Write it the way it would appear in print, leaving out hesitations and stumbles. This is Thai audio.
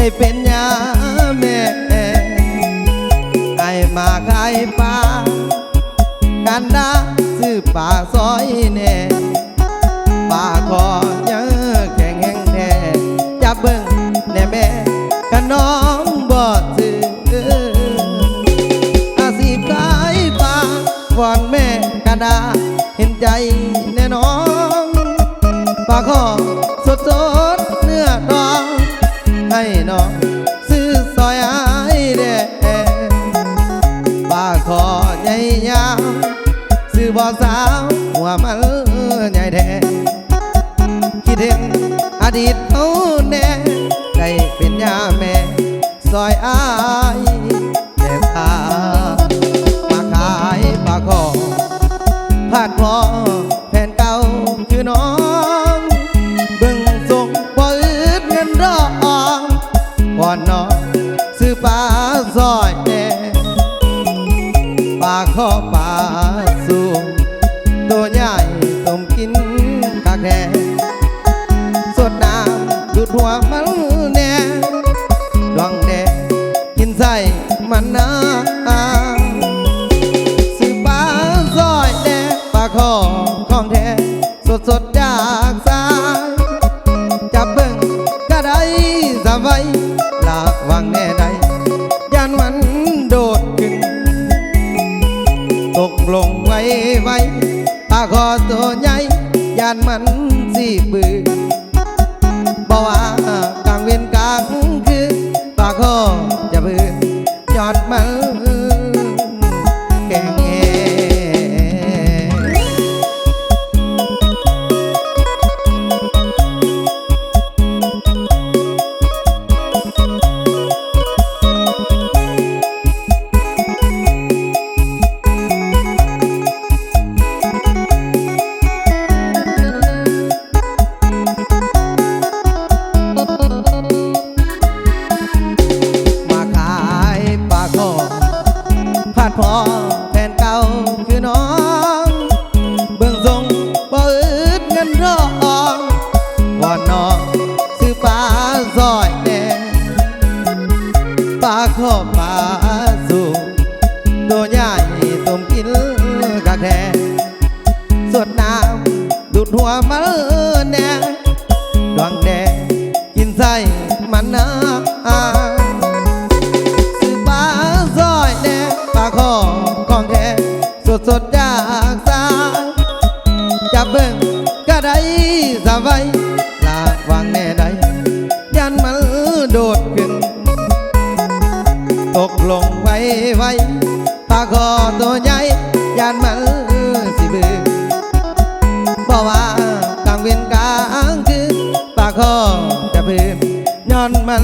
ได้เป็นยาแม่ไอ้มาขายปลากันดาซื้อปลาซอยแน่ปลาคอยังแข็งแห้งแท้จับเบิ่งแน่แม่กันน้องบ่ซื้ออาชีพขายปลาวอนแม่กันดาเห็นใจแน่น้องปลาคอสดเนื้อดองให้น้องซื้อซอยไอ้เด้ปลาคอใหญ่ยาวซื้อบ่อสาวหัวมันใหญ่แท้คิดถึงอดีตเขาแน่ได้เป็นยาแม่ซอยไอ้แต่พามาขายปลาคอพาดพอแฟนเก่าคือน้องเบิ่งส่งบ่อึดเงินรองก่อนน้องซื้อปลาซอยแน่ปลาคอปลาสูงตัวใหญ่ต้มกินกากแท้สดน้ำดูดหัวมันแน่ดวงแดงกินใส่มันน้ซื้อปลาซอยแน่ปลาคอของแท้สดจากสายจับเบิ่งก็ได้สบายละวังแน่ใดยันมันโดดขึ้นตกลงไว้ปลาคอตัวใหญ่ยันมันสิบือบ่ว่ากลางเวียนกลางคือปลาคอจะบือยอดมันแก่งพอแฟนเก่าคือน้องเบื้องทรงบ่อึดเงินรองวอนน้องซื้อปลาซอยแน่ปลาคอปลาสูงตัวใหญ่ต้มกินกากแท้สดน้ำดูดหัวมันแน่ดวงแดงกินไส้มันนะคอของแท้สดจากสายจับเบิ่งก็ได้สบายละวางแน่ใดยันมันโดดขึ้นตกลงไว้ปลาคอตัวใหญ่ยันมันสิบือบ่ว่ากลางเวียนกลางคือปลาคอจะบือย้อนมัน